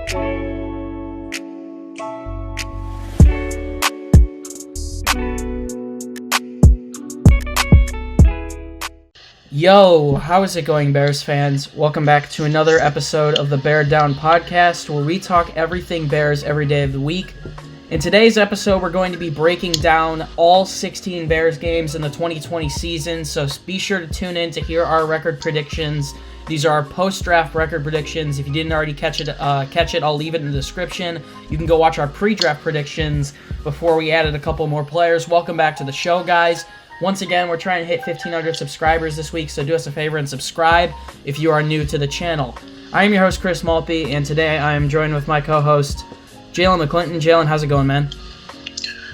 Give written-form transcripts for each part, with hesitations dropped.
Yo, how is it going, Bears fans? Welcome back to another episode of the Bear Down Podcast, where we talk everything Bears every day of the week. In today's episode, we're going to be breaking down all 16 Bears games in the 2020 season, so be sure to tune in to hear our record predictions. These are our post-draft record predictions. If you didn't already catch it, I'll leave it in the description. You can go watch our pre-draft predictions before we added a couple more players. Welcome back to the show, guys. Once again, we're trying to hit 1,500 subscribers this week, so do us a favor and subscribe if you are new to the channel. I am your host, Chris Maltby, and today I am joined with my co-host, Jaylen McClinton. Jaylen, how's it going, man?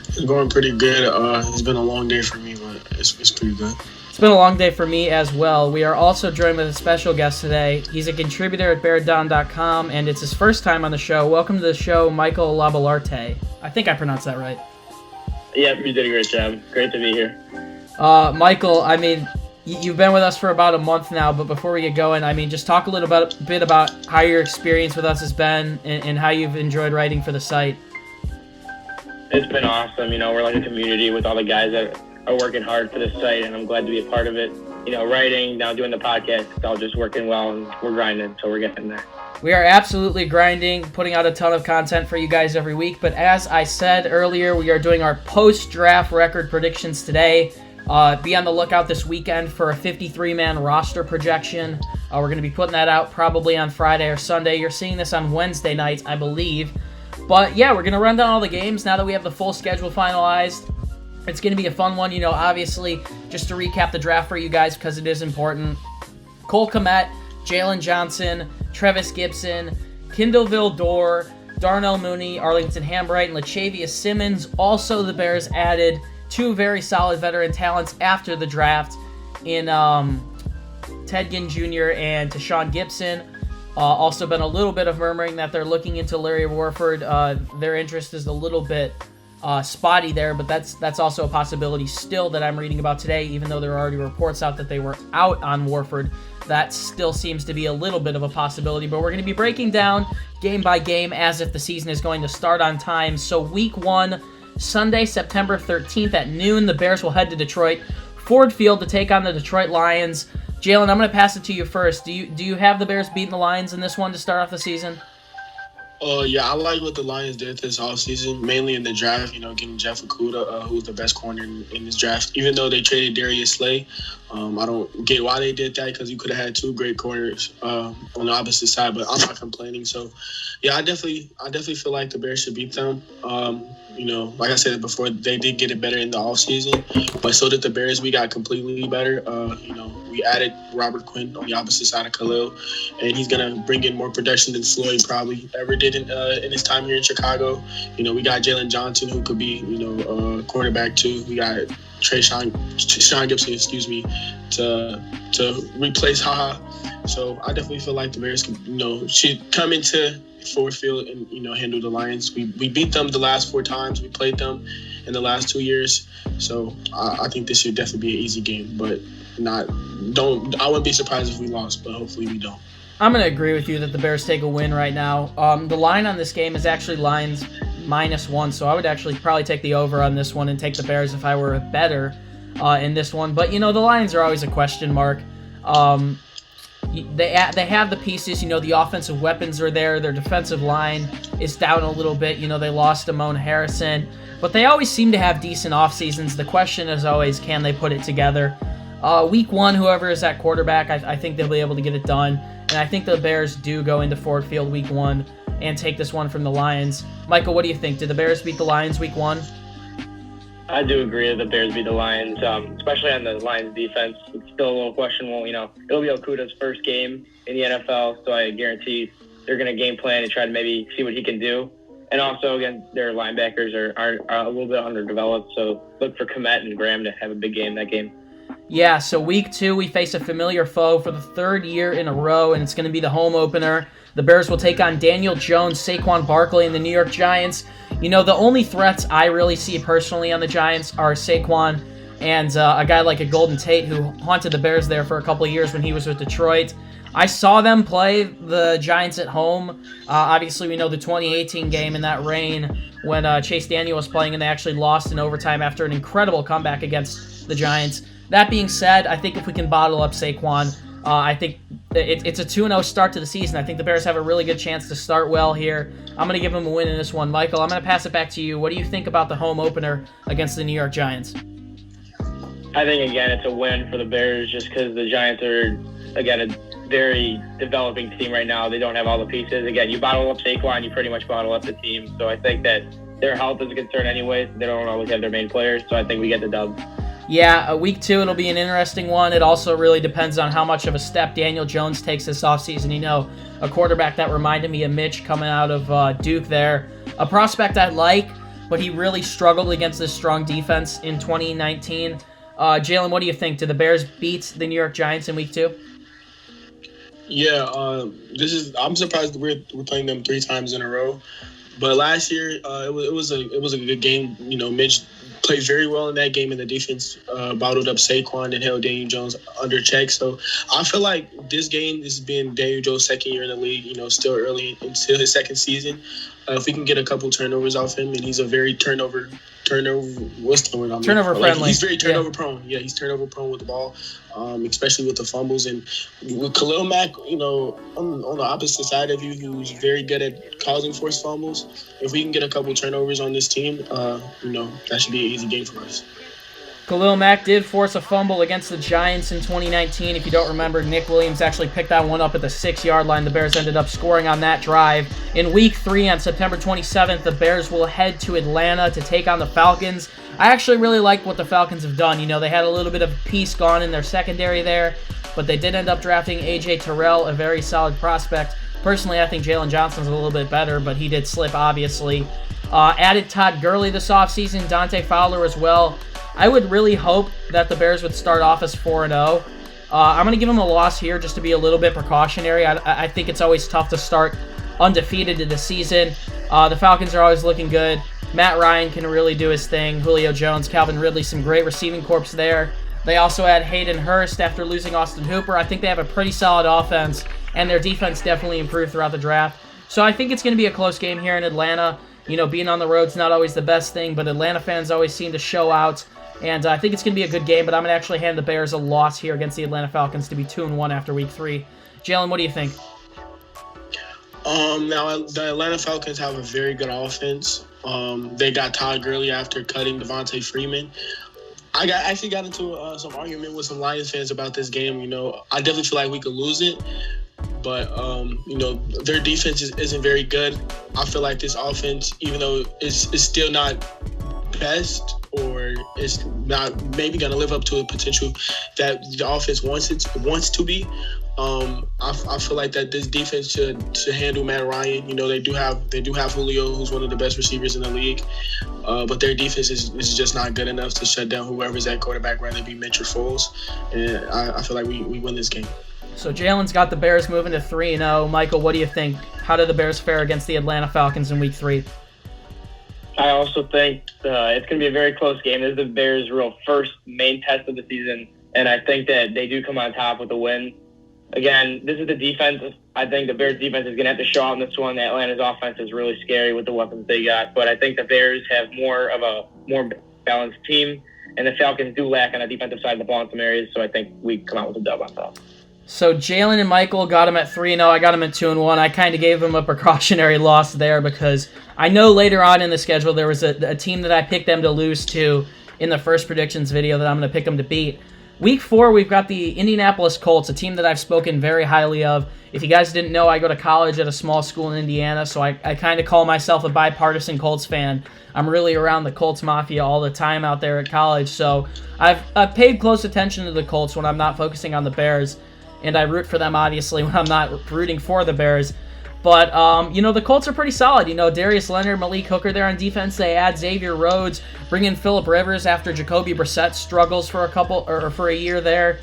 It's going pretty good. It's been a long day for me, but it's pretty good. It's been a long day for me as well. We are also joined with a special guest today. He's a contributor at beardown.com, and it's his first time on the show. Welcome to the show, Michael Labellarte. I think I pronounced that right. Yep, you did a great job. Great to be here. Michael, I mean, you've been with us for about a month now, but before we get going, I mean, just talk a little bit about how your experience with us has been and how you've enjoyed writing for the site. It's been awesome. You know, we're like a community with all the guys that are working hard for this site, and I'm glad to be a part of it. You know, writing, now doing the podcast, it's all just working well, and we're grinding, so we're getting there. We are absolutely grinding, putting out a ton of content for you guys every week, but as I said earlier, we are doing our post-draft record predictions today. Be on the lookout this weekend for a 53-man roster projection. We're going to be putting that out probably on Friday or Sunday. You're seeing this on Wednesday night, I believe. But yeah, we're going to run down all the games now that we have the full schedule finalized. It's going to be a fun one, you know, obviously, just to recap the draft for you guys because it is important. Cole Kmet, Jaylen Johnson, Trevis Gibson, Kindle Vildor, Darnell Mooney, Arlington Hambright, and Latavius Simmons. Also, the Bears added two very solid veteran talents after the draft in Ted Ginn Jr. and Tashawn Gibson. Also been a little bit of murmuring that they're looking into Larry Warford. Their interest is a little bit spotty there, but that's also a possibility still that I'm reading about today, even though there are already reports out that they were out on Warford. That still seems to be a little bit of a possibility, but we're going to be breaking down game by game as if the season is going to start on time. So week 1, Sunday, September 13th at noon, the Bears will head to Detroit, Ford Field, to take on the Detroit Lions. Jaylen, I'm going to pass it to you first. Do you have the Bears beating the Lions in this one to start off the season? Yeah, I like what the Lions did this offseason, mainly in the draft, you know, getting Jeff Okudah, who's the best corner in this draft. Even though they traded Darius Slay, I don't get why they did that because you could have had two great corners on the opposite side, but I'm not complaining. So, yeah, I definitely feel like the Bears should beat them. You know, like I said before, they did get it better in the offseason, but so did the Bears. We got completely better. You know, we added Robert Quinn on the opposite side of Khalil, and he's going to bring in more production than Floyd probably ever did in his time here in Chicago. You know, we got Jaylen Johnson, who could be, you know, cornerback too. We got Sean Gibson, to replace Haha. So I definitely feel like the Bears can, you know, should come into Ford Field and, you know, handle the Lions. We beat them the last 4 times. We played them in the last 2 years. So I think this should definitely be an easy game, but I wouldn't be surprised if we lost, but hopefully we don't. I'm going to agree with you that the Bears take a win right now. The line on this game is actually Lions -1, so I would actually probably take the over on this one and take the Bears if I were a bettor in this one. But, you know, the Lions are always a question mark. They have the pieces, you know, the offensive weapons are there. Their defensive line is down a little bit. You know, they lost Damone Harrison, but they always seem to have decent off seasons. The question is always, can they put it together? Week 1, whoever is at quarterback, I think they'll be able to get it done. And I think the Bears do go into Ford Field week 1 and take this one from the Lions. Michael, what do you think? Did the Bears beat the Lions week 1? I do agree that the Bears beat the Lions, especially on the Lions defense. It's still a little questionable. You know, it'll be Okudah's first game in the NFL, so I guarantee they're going to game plan and try to maybe see what he can do. And also, again, their linebackers are a little bit underdeveloped, so look for Kmet and Graham to have a big game that game. Yeah, so week 2, we face a familiar foe for the 3rd year in a row, and it's going to be the home opener. The Bears will take on Daniel Jones, Saquon Barkley, and the New York Giants. You know, the only threats I really see personally on the Giants are Saquon and a guy like a Golden Tate who haunted the Bears there for a couple of years when he was with Detroit. I saw them play the Giants at home. Obviously, we know the 2018 game in that rain when Chase Daniel was playing, and they actually lost in overtime after an incredible comeback against the Giants. That being said, I think if we can bottle up Saquon, I think it's a 2-0 start to the season. I think the Bears have a really good chance to start well here. I'm going to give them a win in this one. Michael, I'm going to pass it back to you. What do you think about the home opener against the New York Giants? I think, again, it's a win for the Bears just because the Giants are, again, a very developing team right now. They don't have all the pieces. Again, you bottle up Saquon, you pretty much bottle up the team. So I think that their health is a concern anyways. They don't always have their main players, so I think we get the dub. Yeah, week 2, it'll be an interesting one. It also really depends on how much of a step Daniel Jones takes this offseason. You know, a quarterback that reminded me of Mitch coming out of Duke there. A prospect I like, but he really struggled against this strong defense in 2019. Jaylen, what do you think? Did the Bears beat the New York Giants in week 2? Yeah, I'm surprised we're playing them 3 times in a row. But last year, it was a good game. You know, Mitch played very well in that game, and the defense bottled up Saquon and held Daniel Jones under check. So I feel like this game has been Daniel Jones' second year in the league. You know, still early into his second season. If we can get a couple turnovers off him, and he's a very turnover. What's the word? Turnover friendly. Like, he's very turnover prone. Yeah, he's turnover prone with the ball, especially with the fumbles. And with Khalil Mack, you know, on the opposite side of you, who's very good at causing forced fumbles. If we can get a couple turnovers on this team, you know, that should be an easy game for us. Khalil Mack did force a fumble against the Giants in 2019. If you don't remember, Nick Williams actually picked that one up at the 6-yard line. The Bears ended up scoring on that drive. In Week 3 on September 27th, the Bears will head to Atlanta to take on the Falcons. I actually really like what the Falcons have done. You know, they had a little bit of piece gone in their secondary there, but they did end up drafting A.J. Terrell, a very solid prospect. Personally, I think Jalen Johnson's a little bit better, but he did slip, obviously. Added Todd Gurley this offseason, Dante Fowler as well. I would really hope that the Bears would start off as 4-0. I'm going to give them a loss here just to be a little bit precautionary. I think it's always tough to start undefeated in the season. The Falcons are always looking good. Matt Ryan can really do his thing. Julio Jones, Calvin Ridley, some great receiving corps there. They also had Hayden Hurst after losing Austin Hooper. I think they have a pretty solid offense, and their defense definitely improved throughout the draft. So I think it's going to be a close game here in Atlanta. You know, being on the road's not always the best thing, but Atlanta fans always seem to show out. And I think it's going to be a good game, but I'm going to actually hand the Bears a loss here against the Atlanta Falcons to be 2-1 after Week 3. Jaylen, what do you think? Now, the Atlanta Falcons have a very good offense. They got Todd Gurley after cutting Devontae Freeman. I actually got into some argument with some Lions fans about this game. You know, I definitely feel like we could lose it. But, you know, their defense isn't very good. I feel like this offense, even though it's still not best, or it's not maybe going to live up to the potential that the offense wants to be. I feel like that this defense should handle Matt Ryan. You know, they do have Julio, who's one of the best receivers in the league, but their defense is just not good enough to shut down whoever's at quarterback, whether it be Mitch or Foles. And I feel like we win this game. So Jalen's got the Bears moving to 3-0. Michael, what do you think? How did the Bears fare against the Atlanta Falcons in Week 3? I also think it's going to be a very close game. This is the Bears' real first main test of the season, and I think that they do come on top with a win. Again, this is the defense. I think the Bears' defense is going to have to show out in this one. Atlanta's offense is really scary with the weapons they got, but I think the Bears have more balanced team, and the Falcons do lack on the defensive side of the ball in some areas, so I think we come out with a dub on top. So Jaylen and Michael got him at 3-0. I got him at 2-1. I kind of gave him a precautionary loss there because I know later on in the schedule there was a team that I picked them to lose to in the first predictions video that I'm going to pick them to beat. Week 4, we've got the Indianapolis Colts, a team that I've spoken very highly of. If you guys didn't know, I go to college at a small school in Indiana, so I kind of call myself a bipartisan Colts fan. I'm really around the Colts Mafia all the time out there at college, so I've paid close attention to the Colts when I'm not focusing on the Bears. And I root for them, obviously, when I'm not rooting for the Bears. But, you know, the Colts are pretty solid. You know, Darius Leonard, Malik Hooker there on defense. They add Xavier Rhodes, bring in Phillip Rivers after Jacoby Brissett struggles for a year there.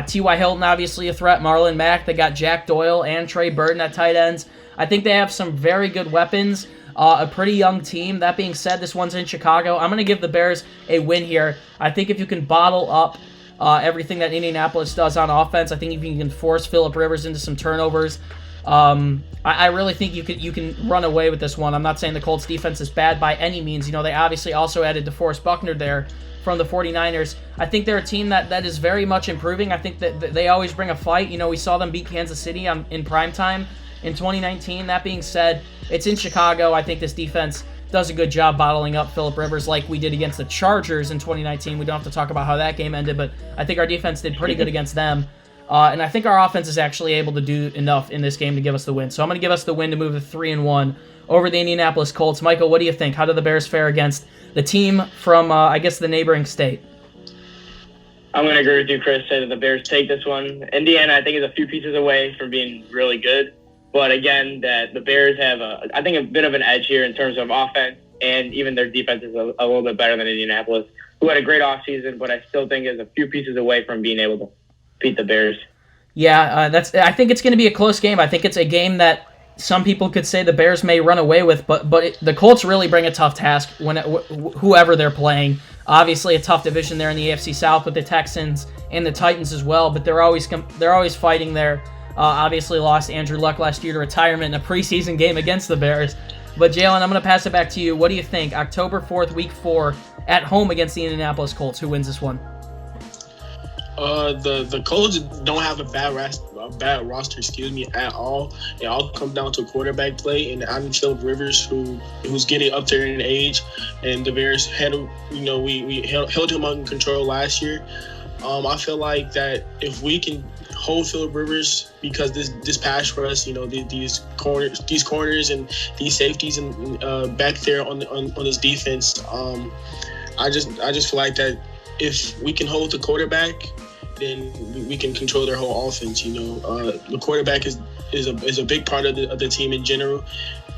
T.Y. Hilton, obviously a threat. Marlon Mack. They got Jack Doyle and Trey Burton at tight ends. I think they have some very good weapons. A pretty young team. That being said, this one's in Chicago. I'm going to give the Bears a win here. I think if you can bottle up everything that Indianapolis does on offense. I think if you can force Phillip Rivers into some turnovers, I really think you can run away with this one. I'm not saying the Colts defense is bad by any means. You know, they obviously also added DeForest Buckner there from the 49ers. I think they're a team that is very much improving. I think that they always bring a fight. You know, we saw them beat Kansas City in primetime in 2019. That being said, it's in Chicago. I think this defense does a good job bottling up Phillip Rivers like we did against the Chargers in 2019. We don't have to talk about how that game ended, but I think our defense did pretty good against them. And I think our offense is actually able to do enough in this game to give us the win. So I'm going to give us the win to move to 3-1 over the Indianapolis Colts. Michael, what do you think? How did the Bears fare against the team from, I guess, the neighboring state? I'm going to agree with you, Chris. Say that the Bears take this one. Indiana, I think, is a few pieces away from being really good. But again, that the Bears have, I think, a bit of an edge here in terms of offense, and even their defense is a little bit better than Indianapolis, who had a great offseason, but I still think is a few pieces away from being able to beat the Bears. Yeah, I think it's going to be a close game. I think it's a game that some people could say the Bears may run away with, but the Colts really bring a tough task when whoever they're playing. Obviously, a tough division there in the AFC South with the Texans and the Titans as well, but they're always fighting there. Obviously lost Andrew Luck last year to retirement in a preseason game against the Bears. But Jaylen, I'm going to pass it back to you. What do you think? October 4th, Week 4, at home against the Indianapolis Colts. Who wins this one? The Colts don't have a bad roster, at all. It all comes down to quarterback play, and I'm Phillip Rivers, who's getting up there in age, and the Bears we held him under control last year. I feel like that if we can hold Phillip Rivers, because this pass rush, these corners and these safeties and back there on his defense, I just feel like that if we can hold the quarterback, then we can control their whole offense. The quarterback is a big part of the team in general,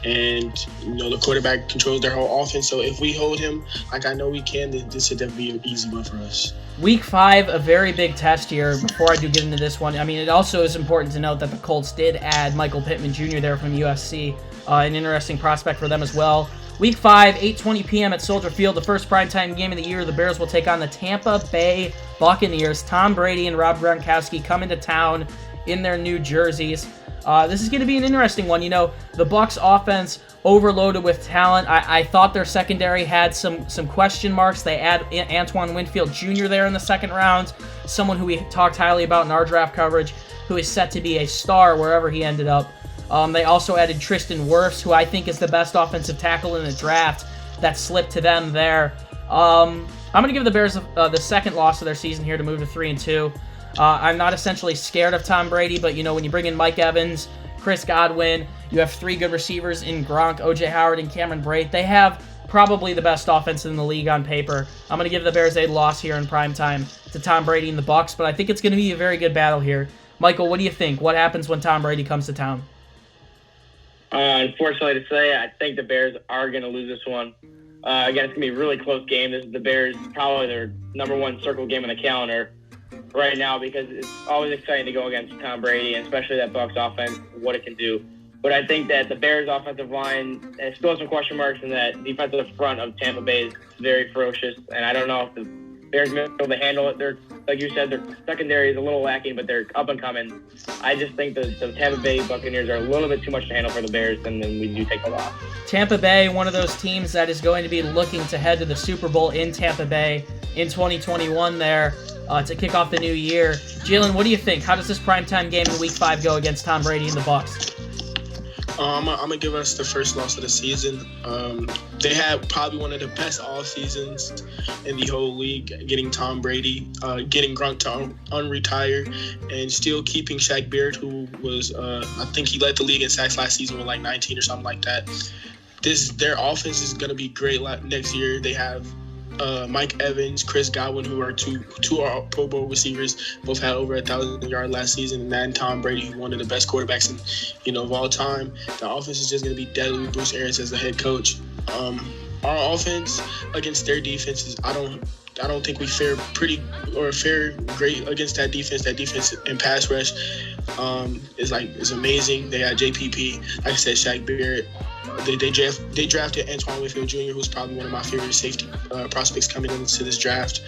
and the quarterback controls their whole offense. So if we hold him, like I know we can, then this would definitely be an easy one for us. Week 5, a very big test here. Before I do get into this one, I mean, it also is important to note that the Colts did add Michael Pittman Jr. there from USC, an interesting prospect for them as well. Week 5, 8:20 p.m. at Soldier Field, the first primetime game of the year. The Bears will take on the Tampa Bay Buccaneers. Tom Brady and Rob Gronkowski come into town in their new jerseys. This is going to be an interesting one. The Bucs offense overloaded with talent. I thought their secondary had some question marks. They add Antoine Winfield Jr. there in the second round, someone who we talked highly about in our draft coverage, who is set to be a star wherever he ended up. They also added Tristan Wirfs, who I think is the best offensive tackle in the draft. That slipped to them there. I'm going to give the Bears the second loss of their season here to move to 3-2. I'm not essentially scared of Tom Brady, but when you bring in Mike Evans, Chris Godwin, you have 3 good receivers in Gronk, O.J. Howard, and Cameron Brate. They have probably the best offense in the league on paper. I'm going to give the Bears a loss here in primetime to Tom Brady and the Bucs, but I think it's going to be a very good battle here. Michael, what do you think? What happens when Tom Brady comes to town? Unfortunately to say, I think the Bears are going to lose this one. Again, it's going to be a really close game. This is the Bears, probably their number 1 circle game on the calendar right now, because it's always exciting to go against Tom Brady, and especially that Bucs offense, what it can do. But I think that the Bears offensive line still has some question marks, and that defensive front of Tampa Bay is very ferocious, and I don't know if the Bears will be able to handle it. They're, like you said, their secondary is a little lacking, but they're up and coming. I just think the Tampa Bay Buccaneers are a little bit too much to handle for the Bears, and then we do take a loss. Tampa Bay, one of those teams that is going to be looking to head to the Super Bowl in Tampa Bay in 2021 there to kick off the new year. Jaylen, what do you think? How does this primetime game in Week 5 go against Tom Brady and the Bucs? I'm going to give us the first loss of the season. They had probably one of the best off seasons in the whole league, getting Tom Brady, getting Gronk to unretire, and still keeping Shaq Barrett, who was, I think he led the league in sacks last season with like 19 or something like that. Their offense is going to be great next year. They have Mike Evans, Chris Godwin, who are two Pro Bowl receivers, both had over 1,000 yards last season, and then Tom Brady, one of the best quarterbacks of all time. The offense is just going to be deadly with Bruce Arians as the head coach. Our offense against their defenses, I don't think we fare great against that defense. That defense and pass rush is amazing. They had JPP, like I said, Shaq Barrett. They drafted Antoine Winfield Jr., who's probably one of my favorite safety prospects coming into this draft.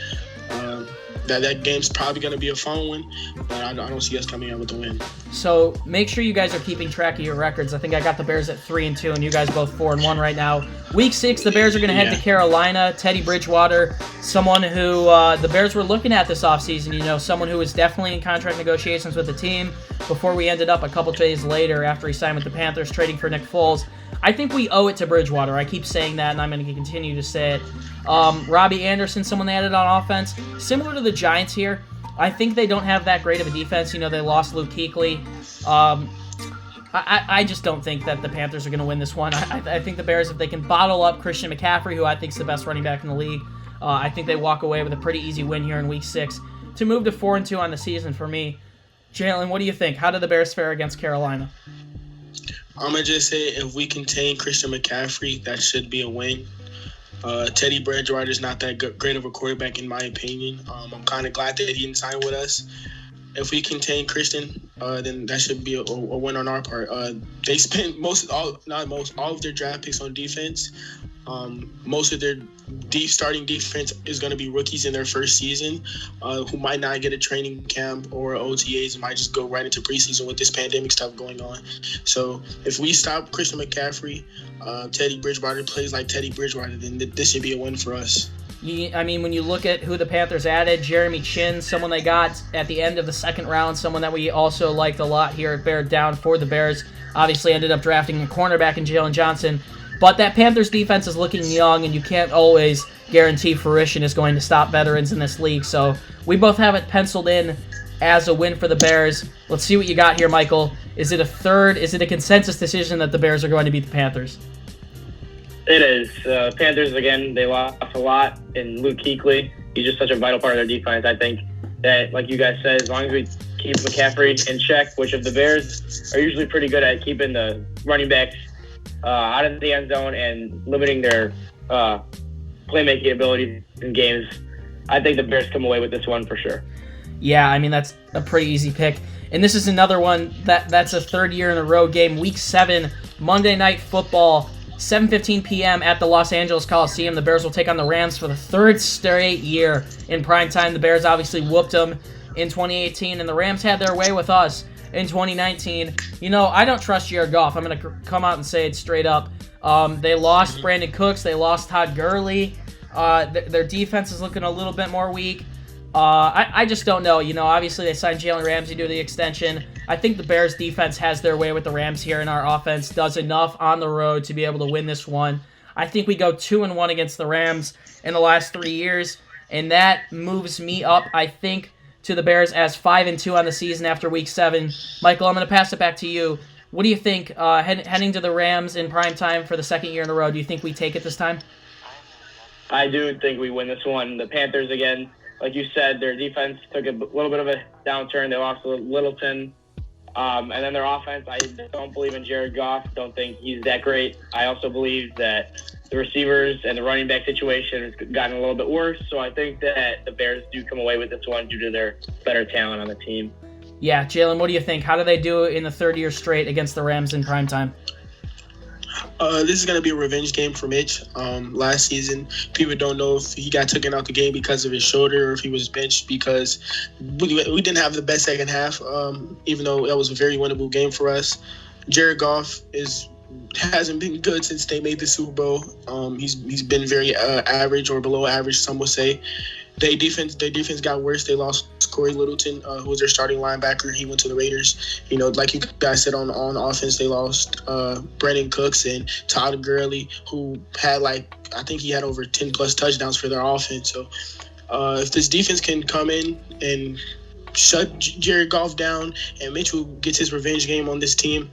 that game's probably going to be a fun one, but I don't see us coming out with the win. So make sure you guys are keeping track of your records. I think I got the Bears at 3-2, and you guys both 4-1 right now. Week 6, the Bears are going to head to Carolina. Teddy Bridgewater, someone who the Bears were looking at this offseason, someone who was definitely in contract negotiations with the team before we ended up a couple days later after he signed with the Panthers, trading for Nick Foles. I think we owe it to Bridgewater. I keep saying that, and I'm going to continue to say it. Robbie Anderson, someone they added on offense. Similar to the Giants here, I think they don't have that great of a defense. They lost Luke Kuechly. I just don't think that the Panthers are going to win this one. I think the Bears, if they can bottle up Christian McCaffrey, who I think is the best running back in the league, I think they walk away with a pretty easy win here in Week 6 to move to 4-2 on the season for me. Jaylen, what do you think? How did the Bears fare against Carolina? I'm going to just say if we contain Christian McCaffrey, that should be a win. Teddy Bridgewater is not that great of a quarterback, in my opinion. I'm kind of glad that he didn't sign with us. If we contain Christian, then that should be a win on our part. They spent all of their draft picks on defense. Most of their starting defense is going to be rookies in their first season who might not get a training camp or OTAs and might just go right into preseason with this pandemic stuff going on. So if we stop Christian McCaffrey, Teddy Bridgewater plays like Teddy Bridgewater, then this should be a win for us. I mean, when you look at who the Panthers added, Jeremy Chin, someone they got at the end of the second round, someone that we also liked a lot here at Bear Down for the Bears, obviously ended up drafting a cornerback in Jaylen Johnson. But that Panthers defense is looking young, and you can't always guarantee fruition is going to stop veterans in this league. So we both have it penciled in as a win for the Bears. Let's see what you got here, Michael. Is it a consensus decision that the Bears are going to beat the Panthers? It is. Panthers, again, they lost a lot in Luke Kuechly. He's just such a vital part of their defense. I think that, like you guys said, as long as we keep McCaffrey in check, which of the Bears are usually pretty good at keeping the running backs out of the end zone and limiting their playmaking abilities in games, I think the Bears come away with this one for sure. Yeah, I mean, that's a pretty easy pick. And this is another one that's a third year in a row game. Week 7, Monday Night Football, 7:15 p.m. at the Los Angeles Coliseum. The Bears will take on the Rams for the third straight year in primetime. The Bears obviously whooped them in 2018, and the Rams had their way with us in 2019. I don't trust Jared Goff. I'm going to come out and say it straight up. They lost Brandon Cooks. They lost Todd Gurley. Their defense is looking a little bit more weak. I just don't know. Obviously they signed Jalen Ramsey to the extension. I think the Bears defense has their way with the Rams here, and our offense does enough on the road to be able to win this one. I think we go 2-1 against the Rams in the last 3 years, and that moves me up, I think, to the Bears as 5-2 on the season after Week 7. Michael, I'm going to pass it back to you. What do you think heading to the Rams in prime time for the second year in a row? Do you think we take it this time? I do think we win this one. The Panthers, again, like you said, their defense took a little bit of a downturn. They lost Littleton. And then their offense, I don't believe in Jared Goff. Don't think he's that great. I also believe that the receivers and the running back situation has gotten a little bit worse. So I think that the Bears do come away with this one due to their better talent on the team. Yeah, Jaylen, what do you think? How do they do in the third year straight against the Rams in primetime? This is going to be a revenge game for Mitch. Last season, people don't know if he got taken out the game because of his shoulder or if he was benched because we didn't have the best second half, even though that was a very winnable game for us. Jared Goff hasn't been good since they made the Super Bowl. He's been very average or below average, some would say. Their defense got worse. They lost Corey Littleton, who was their starting linebacker. He went to the Raiders. Like you guys said, on offense, they lost Brandon Cooks and Todd Gurley, who had I think he had over 10-plus touchdowns for their offense. So if this defense can come in and shut Jared Goff down and Mitchell gets his revenge game on this team,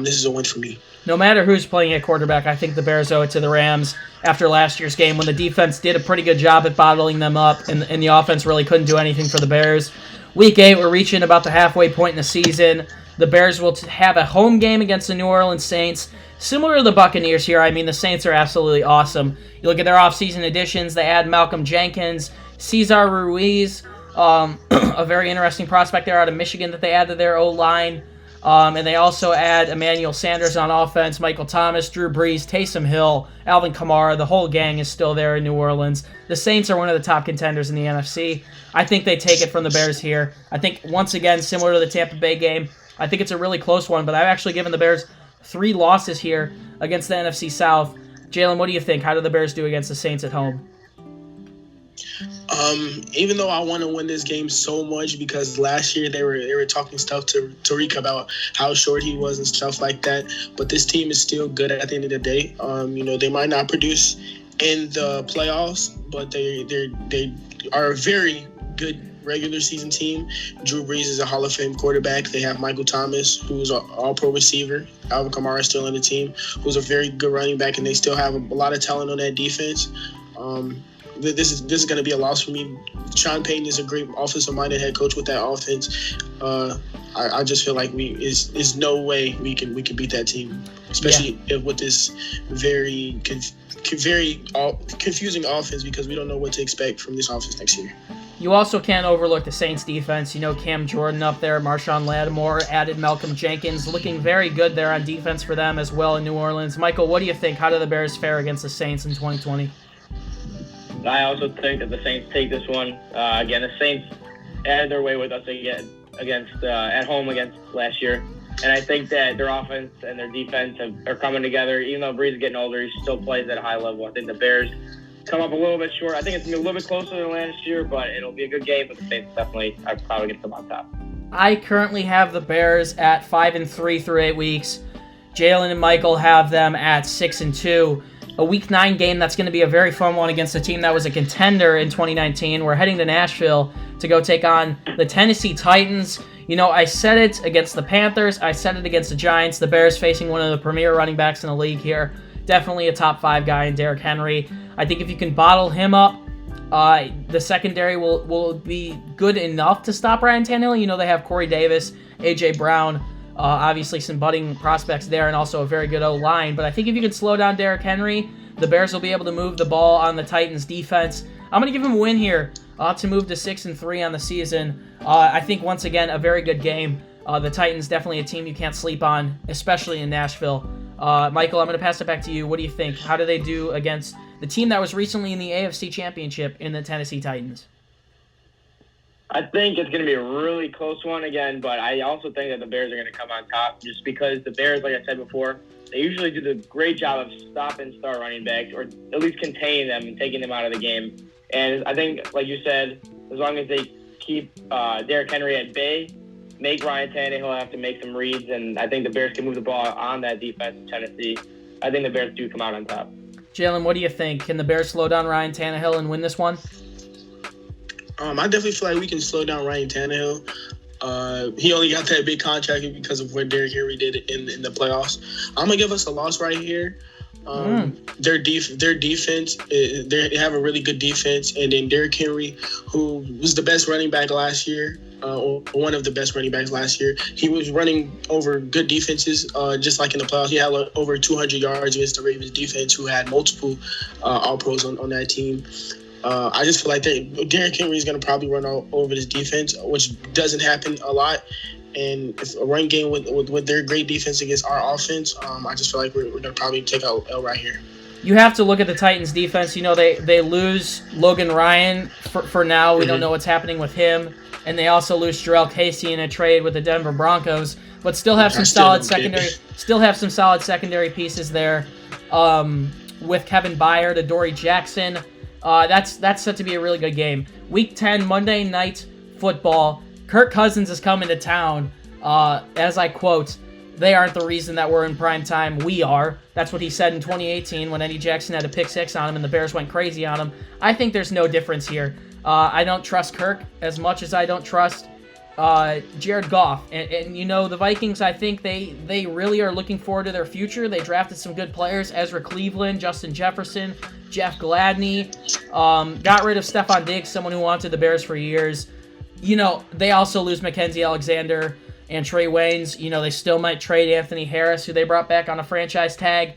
this is a win for me. No matter who's playing at quarterback, I think the Bears owe it to the Rams after last year's game when the defense did a pretty good job at bottling them up and the offense really couldn't do anything for the Bears. Week 8, we're reaching about the halfway point in the season. The Bears will have a home game against the New Orleans Saints. Similar to the Buccaneers here, I mean, the Saints are absolutely awesome. You look at their offseason additions, they add Malcolm Jenkins, Cesar Ruiz, a very interesting prospect there out of Michigan that they added to their O-line. And they also add Emmanuel Sanders on offense, Michael Thomas, Drew Brees, Taysom Hill, Alvin Kamara. The whole gang is still there in New Orleans. The Saints are one of the top contenders in the NFC. I think they take it from the Bears here. I think, once again, similar to the Tampa Bay game, I think it's a really close one, but I've actually given the Bears 3 losses here against the NFC South. Jaylen, what do you think? How do the Bears do against the Saints at home? Even though I want to win this game so much, because last year they were talking stuff to Tariq about how short he was and stuff like that, but this team is still good at the end of the day. They might not produce in the playoffs, but they are a very good regular season team. Drew Brees is a Hall of Fame quarterback. They have Michael Thomas, who's an all-pro receiver. Alvin Kamara is still on the team, who's a very good running back, and they still have a lot of talent on that defense. This is going to be a loss for me. Sean Payton is a great offensive-minded head coach with that offense. I just feel like there's no way we can beat that team, especially with this very confusing offense, because we don't know what to expect from this offense next year. You also can't overlook the Saints defense. Cam Jordan up there, Marshawn Lattimore, added Malcolm Jenkins, looking very good there on defense for them as well in New Orleans. Michael, what do you think? How do the Bears fare against the Saints in 2020? I also think that the Saints take this one. Again, the Saints added their way with us again at home against last year. And I think that their offense and their defense are coming together. Even though Brees is getting older, he still plays at a high level. I think the Bears come up a little bit short. I think it's going to be a little bit closer than last year, but it'll be a good game. But the Saints definitely are probably going to come on top. I currently have the Bears at 5-3 through 8 weeks. Jaylen and Michael have them at 6-2. A Week 9 game that's going to be a very fun one against a team that was a contender in 2019. We're heading to Nashville to go take on the Tennessee Titans. I said it against the Panthers. I said it against the Giants. The Bears facing one of the premier running backs in the league here. Definitely a top 5 guy in Derrick Henry. I think if you can bottle him up, the secondary will be good enough to stop Ryan Tannehill. They have Corey Davis, A.J. Brown, obviously some budding prospects there, and also a very good O-line. But I think if you can slow down Derrick Henry, the Bears will be able to move the ball on the Titans' defense. I'm going to give them a win here to move to 6-3 on the season. I think, once again, a very good game. The Titans, definitely a team you can't sleep on, especially in Nashville. Michael, I'm going to pass it back to you. What do you think? How do they do against the team that was recently in the AFC Championship in the Tennessee Titans? I think it's going to be a really close one again, but I also think that the Bears are going to come on top just because the Bears, like I said before, they usually do the great job of stopping star running backs, or at least containing them and taking them out of the game. And I think, like you said, as long as they keep Derrick Henry at bay, make Ryan Tannehill have to make some reads, and I think the Bears can move the ball on that defense in Tennessee. I think the Bears do come out on top. Jaylen, what do you think? Can the Bears slow down Ryan Tannehill and win this one? I definitely feel like we can slow down Ryan Tannehill. He only got that big contract because of what Derrick Henry did in the playoffs. I'm gonna give us a loss right here. Their defense, they have a really good defense, and then Derrick Henry, who was the best running back last year, or one of the best running backs last year, he was running over good defenses, just like in the playoffs. He had over 200 yards against the Ravens defense, who had multiple All-Pros on that team. I just feel like Derrick Henry is going to probably run over this defense, which doesn't happen a lot. And if a run game with their great defense against our offense, I just feel like we're going to probably take out L right here. You have to look at the Titans' defense. They lose Logan Ryan for now. We don't know what's happening with him. And they also lose Jarrell Casey in a trade with the Denver Broncos, but still have some solid secondary pieces there. With Kevin Byard, Adoree Jackson. That's set to be a really good game. Week 10, Monday Night Football. Kirk Cousins is coming to town. As I quote, "They aren't the reason that we're in prime time. We are." That's what he said in 2018 when Eddie Jackson had a pick six on him and the Bears went crazy on him. I think there's no difference here. I don't trust Kirk as much as I don't trust Jared Goff. And the Vikings, I think they really are looking forward to their future. They drafted some good players: Ezra Cleveland, Justin Jefferson, Jeff Gladney. Got rid of Stephon Diggs, someone who wanted the Bears for years. They also lose Mackenzie Alexander and Trey Waynes. They still might trade Anthony Harris, who they brought back on a franchise tag.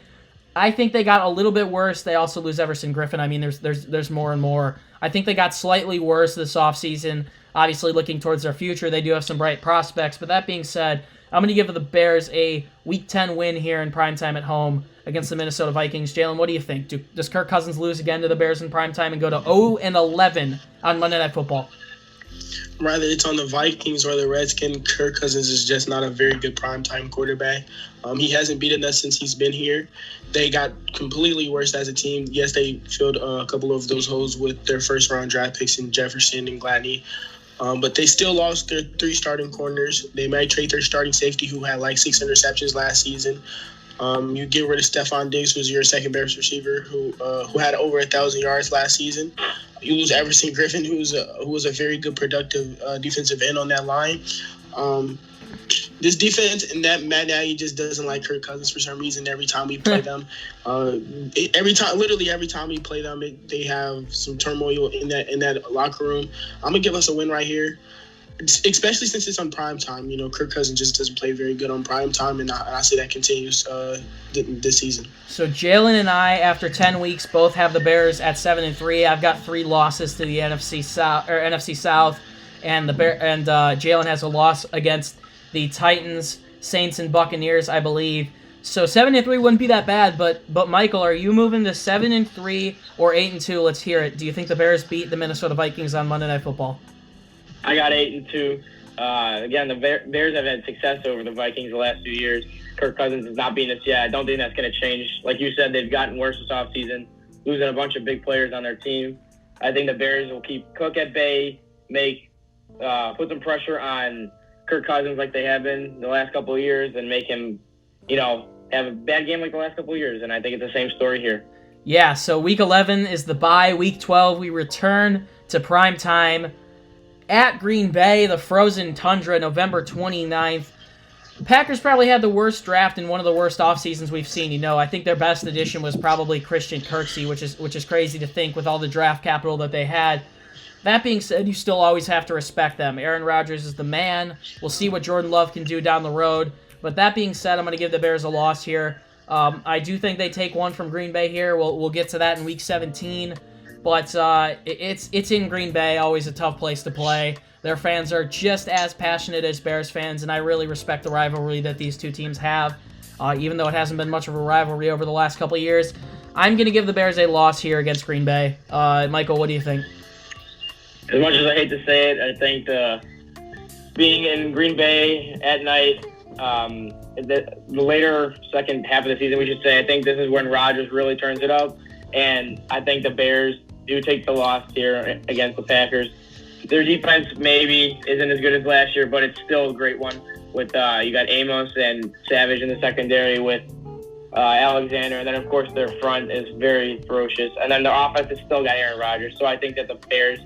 I think they got a little bit worse. They also lose Everson Griffin. I mean, there's more and more. I think they got slightly worse this offseason. Obviously, looking towards their future, they do have some bright prospects. But that being said, I'm going to give the Bears a Week 10 win here in primetime at home against the Minnesota Vikings. Jaylen, what do you think? Does Kirk Cousins lose again to the Bears in primetime and go to 0-11 on Monday Night Football? Whether it's on the Vikings or the Redskins, Kirk Cousins is just not a very good primetime quarterback. He hasn't beaten us since he's been here. They got completely worse as a team. Yes, they filled a couple of those holes with their first-round draft picks in Jefferson and Gladney. But they still lost their 3 starting corners. They might trade their starting safety, who had like 6 interceptions last season. You get rid of Stephon Diggs, who's your second best receiver, who had over 1,000 yards last season. You lose Everson Griffin, who was a very good, productive defensive end on that line. This defense and that Matt Nagy just doesn't like Kirk Cousins for some reason. Every time we play them, every time we play them, they have some turmoil in that locker room. I'm gonna give us a win right here, especially since it's on prime time. Kirk Cousins just doesn't play very good on prime time, and I see that continues this season. So Jaylen and I, after 10 weeks, both have the Bears at 7-3. I've got 3 losses to the NFC South, and Jaylen has a loss against the Titans, Saints, and Buccaneers, I believe. So 7-3 wouldn't be that bad, but Michael, are you moving to 7-3 or 8-2? Let's hear it. Do you think the Bears beat the Minnesota Vikings on Monday Night Football? I got 8-2. Again, the Bears have had success over the Vikings the last few years. Kirk Cousins has not beaten us yet. I don't think that's going to change. Like you said, they've gotten worse this offseason, losing a bunch of big players on their team. I think the Bears will keep Cook at bay, put some pressure on Kirk Cousins like they have been the last couple of years, and make him, have a bad game like the last couple of years. And I think it's the same story here. Yeah, so Week 11 is the bye. Week 12, we return to prime time at Green Bay, the frozen tundra, November 29th. The Packers probably had the worst draft and one of the worst off seasons we've seen. I think their best addition was probably Christian Kirksey, which is crazy to think with all the draft capital that they had. That being said, you still always have to respect them. Aaron Rodgers is the man. We'll see what Jordan Love can do down the road. But that being said, I'm going to give the Bears a loss here. I do think they take one from Green Bay here. We'll get to that in Week 17. But it's in Green Bay, always a tough place to play. Their fans are just as passionate as Bears fans, and I really respect the rivalry that these two teams have, even though it hasn't been much of a rivalry over the last couple of years. I'm going to give the Bears a loss here against Green Bay. Michael, what do you think? As much as I hate to say it, I think being in Green Bay at night, the later second half of the season, we should say, I think this is when Rodgers really turns it up. And I think the Bears do take the loss here against the Packers. Their defense maybe isn't as good as last year, but it's still a great one. With you got Amos and Savage in the secondary with Alexander. And then, of course, their front is very ferocious. And then their offense has still got Aaron Rodgers. So I think that the Bears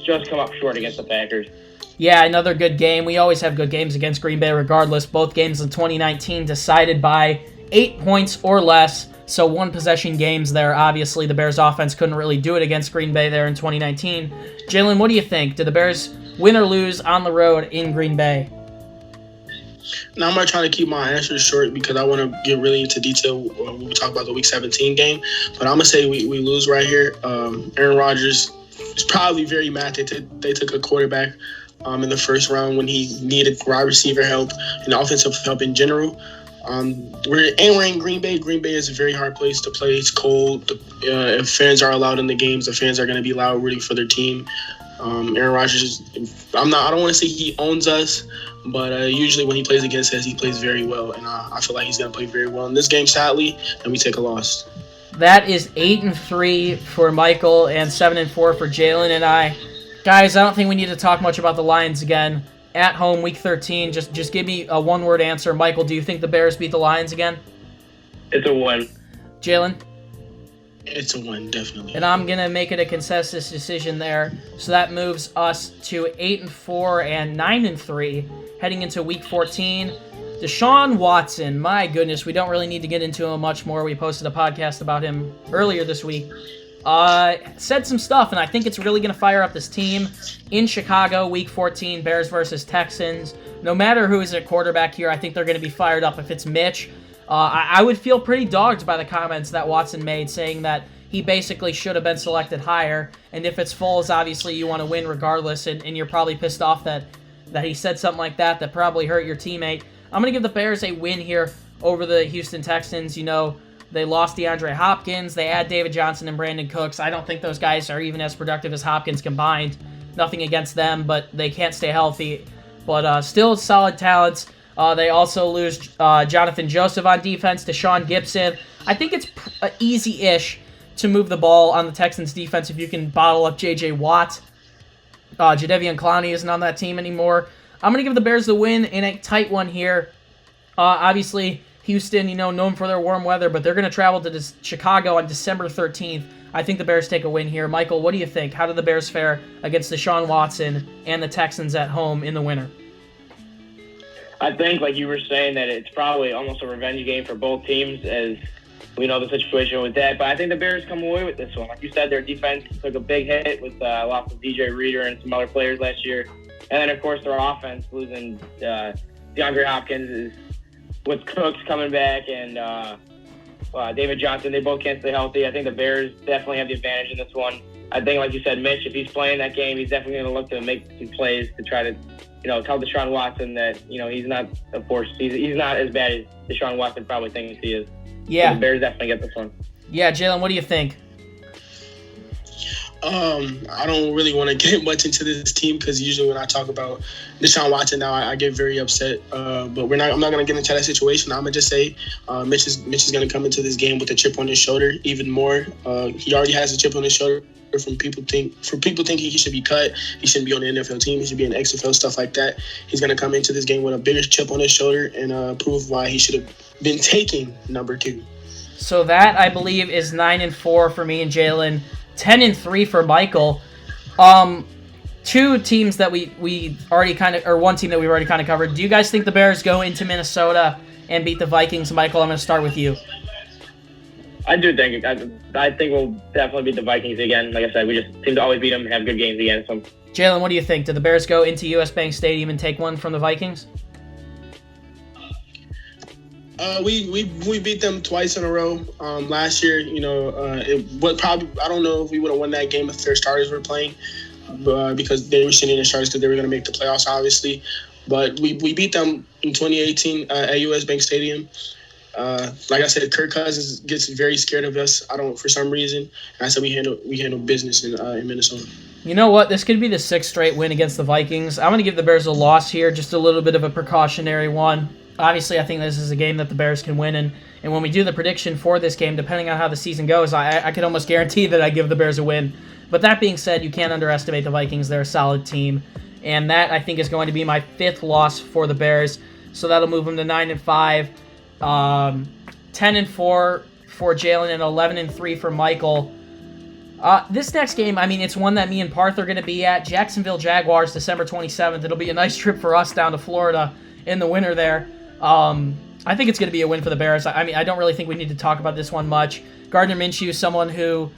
just come up short against the Packers. Yeah, another good game. We always have good games against Green Bay regardless. Both games in 2019 decided by 8 points or less. So one-possession games there. Obviously, the Bears' offense couldn't really do it against Green Bay there in 2019. Jaylen, what do you think? Did the Bears win or lose on the road in Green Bay? Now, I'm going to try to keep my answers short because I want to get really into detail when we talk about the Week 17 game. But I'm going to say we lose right here. Aaron Rodgers is probably very mad they took a quarterback in the first round when he needed wide receiver help and offensive help in general. We're in Green Bay. Green Bay is a very hard place to play. It's cold. If fans are allowed in the games, the fans are going to be loud rooting for their team. Aaron Rodgers, I don't want to say he owns us, but usually when he plays against us, he plays very well, and I feel like he's going to play very well in this game, sadly, and we take a loss. That is 8-3 for Michael and 7-4 for Jaylen and I. Guys, I don't think we need to talk much about the Lions again. At home, Week 13, just give me a one-word answer. Michael, do you think the Bears beat the Lions again? It's a win. Jaylen? It's a win, definitely. And I'm going to make it a consensus decision there. So that moves us to 8-4 and 9-3 heading into Week 14. Deshaun Watson, my goodness, we don't really need to get into him much more. We posted a podcast about him earlier this week. Said some stuff, and I think it's really going to fire up this team in Chicago, Week 14, Bears versus Texans. No matter who is at quarterback here, I think they're going to be fired up. If it's Mitch, I would feel pretty dogged by the comments that Watson made, saying that he basically should have been selected higher. And if it's Foles, obviously you want to win regardless, and you're probably pissed off that he said something like that probably hurt your teammate. I'm going to give the Bears a win here over the Houston Texans. You know, they lost DeAndre Hopkins. They add David Johnson and Brandon Cooks. I don't think those guys are even as productive as Hopkins combined. Nothing against them, but they can't stay healthy. But still solid talents. They also lose Jonathan Joseph on defense to Sean Gibson. I think it's easy-ish to move the ball on the Texans defense if you can bottle up J.J. Watt. Jadeveon Clowney isn't on that team anymore. I'm going to give the Bears the win in a tight one here. Obviously, Houston, you know, known for their warm weather, but they're going to travel to Chicago on December 13th. I think the Bears take a win here. Michael, what do you think? How did the Bears fare against Deshaun Watson and the Texans at home in the winter? I think, like you were saying, that it's probably almost a revenge game for both teams, as we know the situation with that. But I think the Bears come away with this one. Like you said, their defense took a big hit with loss of DJ Reader and some other players last year. And then, of course, their offense, losing DeAndre Hopkins is with Cooks coming back and David Johnson. They both can't stay healthy. I think the Bears definitely have the advantage in this one. I think, like you said, Mitch, if he's playing that game, he's definitely going to look to make some plays to try to, you know, tell Deshaun Watson that, you know, he's not, of course, he's not as bad as Deshaun Watson probably thinks he is. Yeah. So the Bears definitely get this one. Yeah, Jaylen, what do you think? I don't really want to get much into this team because usually when I talk about Deshaun Watson now, I get very upset. But I'm not going to get into that situation. I'm going to just say Mitch is going to come into this game with a chip on his shoulder even more. He already has a chip on his shoulder from people thinking he should be cut. He shouldn't be on the NFL team. He should be in XFL, stuff like that. He's going to come into this game with a bigger chip on his shoulder and prove why he should have been taking number 2. So that, I believe, is 9-4 for me and Jaylen. 10-3 for Michael. Two teams that we already kind of, or one team that we've already kind of covered. Do you guys think the Bears go into Minnesota and beat the Vikings? Michael, I'm going to start with you. I do think. I think we'll definitely beat the Vikings again. Like I said, we just seem to always beat them and have good games against them. Jaylen, what do you think? Do the Bears go into U.S. Bank Stadium and take one from the Vikings? We beat them twice in a row. Last year, you know, I don't know if we would have won that game if their starters were playing, because they were sitting their starters because they were going to make the playoffs, obviously. But we beat them in 2018 at U.S. Bank Stadium. Like I said, Kirk Cousins gets very scared of us. For some reason. And I said we handle business in Minnesota. You know what? This could be the 6th straight win against the Vikings. I'm going to give the Bears a loss here, just a little bit of a precautionary one. Obviously, I think this is a game that the Bears can win, and when we do the prediction for this game, depending on how the season goes, I could almost guarantee that I give the Bears a win. But that being said, you can't underestimate the Vikings. They're a solid team, and that, I think, is going to be my 5th loss for the Bears, so that'll move them to 9-5, 10-4 for Jaylen, and 11-3 for Michael. This next game, I mean, it's one that me and Parth are going to be at. Jacksonville Jaguars, December 27th. It'll be a nice trip for us down to Florida in the winter there. I think it's going to be a win for the Bears. I mean, I don't really think we need to talk about this one much. Gardner Minshew is someone who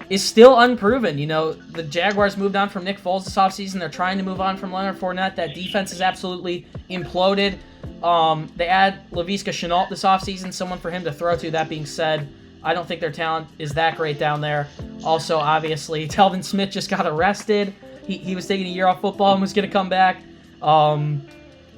is still unproven. You know, the Jaguars moved on from Nick Foles this offseason. They're trying to move on from Leonard Fournette. That defense is absolutely imploded. They add Laviska Shenault this offseason, someone for him to throw to. That being said, I don't think their talent is that great down there. Also, obviously, Telvin Smith just got arrested. He was taking a year off football and was going to come back.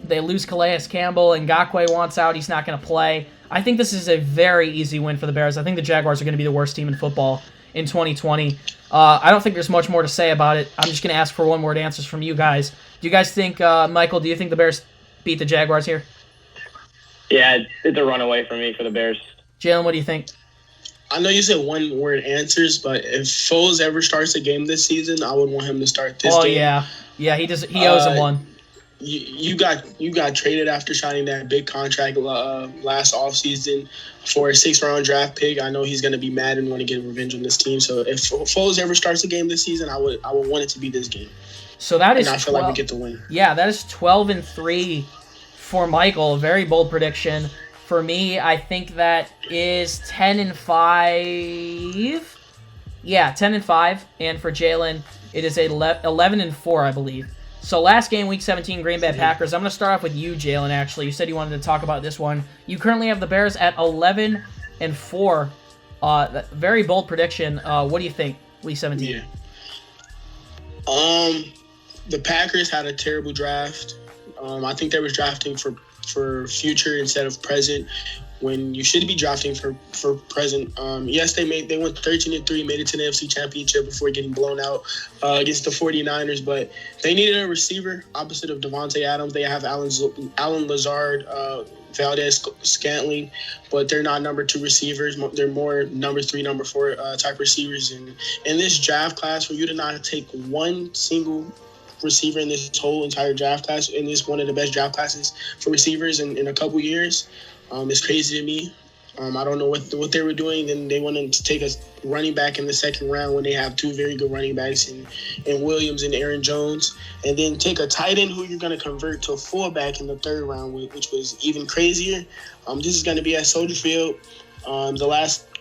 They lose Calais Campbell, and Ngakoue wants out. He's not going to play. I think this is a very easy win for the Bears. I think the Jaguars are going to be the worst team in football in 2020. I don't think there's much more to say about it. I'm just going to ask for one-word answers from you guys. Do you guys think, Michael, do you think the Bears beat the Jaguars here? Yeah, it's a runaway for me for the Bears. Jaylen, what do you think? I know you said one-word answers, but if Foles ever starts a game this season, I would want him to start this game. Oh, yeah. He owes him one. You got traded after signing that big contract last offseason for a 6th-round draft pick. I know he's going to be mad and want to get revenge on this team. So if Foles ever starts a game this season, I would want it to be this game. So that is. And I feel like we get the win. Yeah, that is 12-3 for Michael. A very bold prediction. For me, I think that is 10-5. Yeah, 10-5. And for Jaylen, it is 11-4, I believe. So last game, Week 17, Green Bay Packers. I'm going to start off with you, Jaylen, actually. You said you wanted to talk about this one. You currently have the Bears at 11-4. Very bold prediction. What do you think, Week 17? Yeah. The Packers had a terrible draft. I think they were drafting for for future instead of present, when you should be drafting for present. Yes, they went 13-3, made it to the NFC Championship before getting blown out against the 49ers, but they needed a receiver opposite of Devontae Adams. They have Alan Lazard, Valdez Scantling, but they're not number 2 receivers. They're more number 3, number 4 type receivers. And in this draft class, for you to not take one single receiver in this whole entire draft class, and this one of the best draft classes for receivers in a couple years, it's crazy to me. I don't know what they were doing. Then they wanted to take a running back in the second round when they have 2 very good running backs in Williams and Aaron Jones, and then take a tight end who you're going to convert to a fullback in the third round, which was even crazier. This is going to be at Soldier Field. The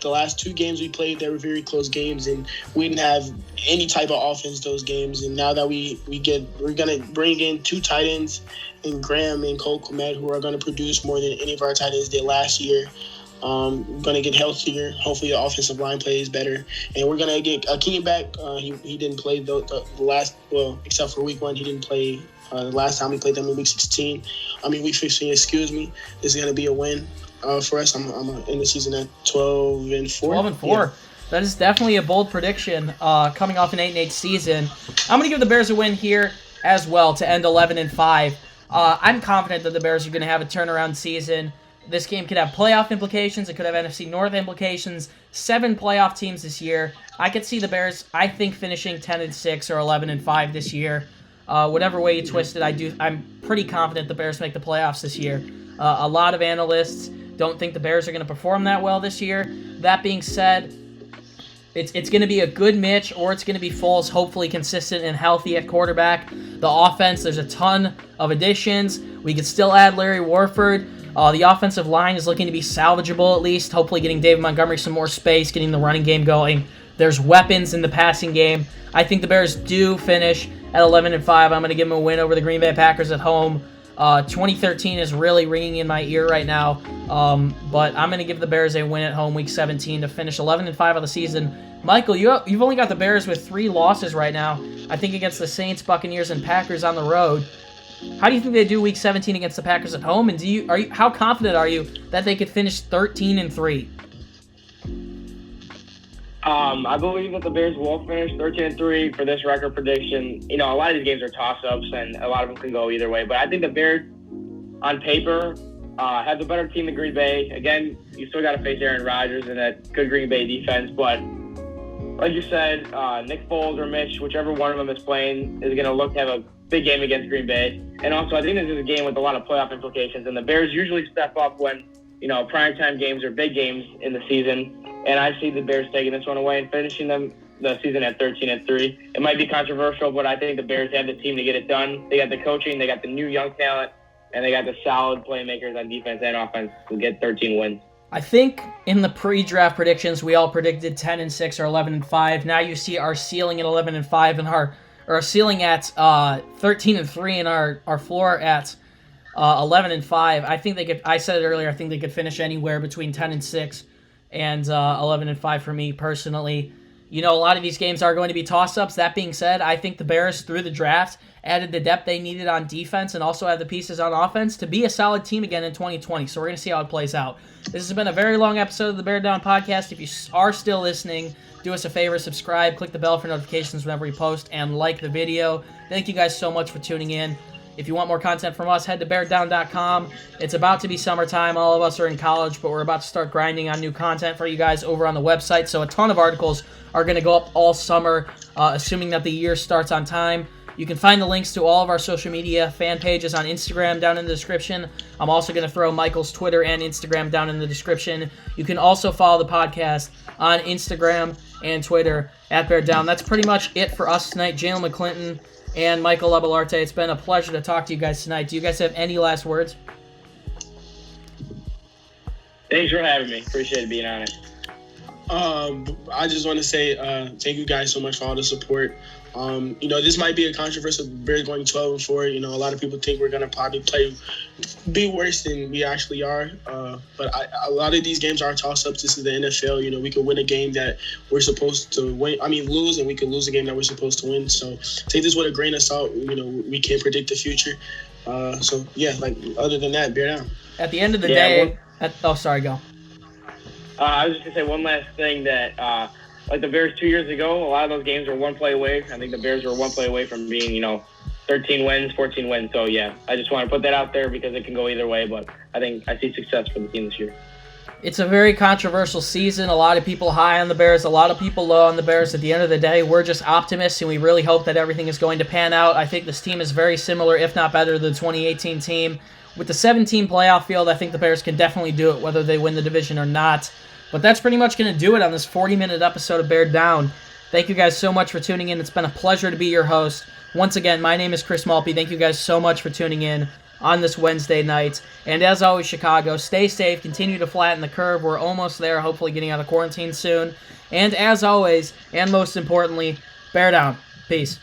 last 2 games we played, they were very close games, and we didn't have any type of offense those games. And now that we're going to bring in 2 tight ends, and Graham and Cole Kmet, who are going to produce more than any of our tight ends did last year. Going to get healthier. Hopefully the offensive line plays better. And we're going to get Akeem back. He didn't play the last, well, except for week 1, he didn't play the last time we played them in week 15. week 15, excuse me. This is going to be a win for us. I'm in the season at 12-4. 12-4. Yeah. That is definitely a bold prediction coming off an 8-8 season. I'm going to give the Bears a win here as well to end 11-5. I'm confident that the Bears are going to have a turnaround season. This game could have playoff implications. It could have NFC North implications. 7 playoff teams this year. I could see the Bears, I think, finishing 10-6 or 11-5 this year. Whatever way you twist it, I'm pretty confident the Bears make the playoffs this year. A lot of analysts don't think the Bears are going to perform that well this year. That being said, it's going to be a good Mitch, or it's going to be Foles, hopefully consistent and healthy at quarterback. The offense, there's a ton of additions. We could still add Larry Warford. The offensive line is looking to be salvageable at least, hopefully getting David Montgomery some more space, getting the running game going. There's weapons in the passing game. I think the Bears do finish at 11-5. I'm going to give them a win over the Green Bay Packers at home. 2013 is really ringing in my ear right now, but I'm going to give the Bears a win at home week 17 to finish 11-5 of the season. Michael, you've only got the Bears with 3 losses right now, I think against the Saints, Buccaneers, and Packers on the road. How do you think they do week 17 against the Packers at home, and how confident are you that they could finish 13-3? I believe that the Bears will finish 13-3 for this record prediction. A lot of these games are toss-ups, and a lot of them can go either way. But I think the Bears, on paper, have the better team than Green Bay. Again, you still got to face Aaron Rodgers and that good Green Bay defense. But like you said, Nick Foles or Mitch, whichever one of them is playing, is going to look to have a big game against Green Bay. And also, I think this is a game with a lot of playoff implications. And the Bears usually step up when, primetime games or big games in the season. And I see the Bears taking this one away and finishing the season at 13-3. It might be controversial, but I think the Bears have the team to get it done. They got the coaching, they got the new young talent, and they got the solid playmakers on defense and offense to get 13 wins. I think in the pre-draft predictions, we all predicted 10-6 or 11-5. Now you see our ceiling at 11-5 and our ceiling at 13-3 and our floor at 11-5. I think they could. I said it earlier. I think they could finish anywhere between 10-6 and 11-5 for me personally. A lot of these games are going to be toss-ups. That being said, I think the Bears, through the draft, added the depth they needed on defense and also had the pieces on offense to be a solid team again in 2020. So we're going to see how it plays out. This has been a very long episode of the Bear Down Podcast. If you are still listening, do us a favor, subscribe, click the bell for notifications whenever we post, and like the video. Thank you guys so much for tuning in. If you want more content from us, head to beardown.com. It's about to be summertime. All of us are in college, but we're about to start grinding on new content for you guys over on the website. So a ton of articles are going to go up all summer, assuming that the year starts on time. You can find the links to all of our social media fan pages on Instagram down in the description. I'm also going to throw Michael's Twitter and Instagram down in the description. You can also follow the podcast on Instagram and Twitter at Bear Down. That's pretty much it for us tonight. Jaylen McClinton and Michael Labellarte. It's been a pleasure to talk to you guys tonight. Do you guys have any last words? Thanks for having me. Appreciate being on it. I just want to say thank you guys so much for all the support. This might be a controversial Bears going 12-4. A lot of people think we're going to probably be worse than we actually are. But a lot of these games are toss-ups. This is the NFL. We could win a game that we're supposed to win. Lose, and we could lose a game that we're supposed to win. So take this with a grain of salt. We can't predict the future. So yeah, like other than that, bear down. At the end of the day, sorry, go. I was just gonna say one last thing that like the Bears 2 years ago, a lot of those games were one play away. I think the Bears were one play away from being 13 wins, 14 wins. So yeah, I just want to put that out there because it can go either way. But I think I see success for the team this year. It's a very controversial season. A lot of people high on the Bears, a lot of people low on the Bears. At the end of the day, we're just optimists, and we really hope that everything is going to pan out. I think this team is very similar, if not better, to the 2018 team. With the 17 playoff field, I think the Bears can definitely do it, whether they win the division or not. But that's pretty much going to do it on this 40-minute episode of Bear Down. Thank you guys so much for tuning in. It's been a pleasure to be your host. Once again, my name is Chris Malpe. Thank you guys so much for tuning in on this Wednesday night. And as always, Chicago, stay safe, continue to flatten the curve. We're almost there, hopefully getting out of quarantine soon. And as always, and most importantly, bear down. Peace.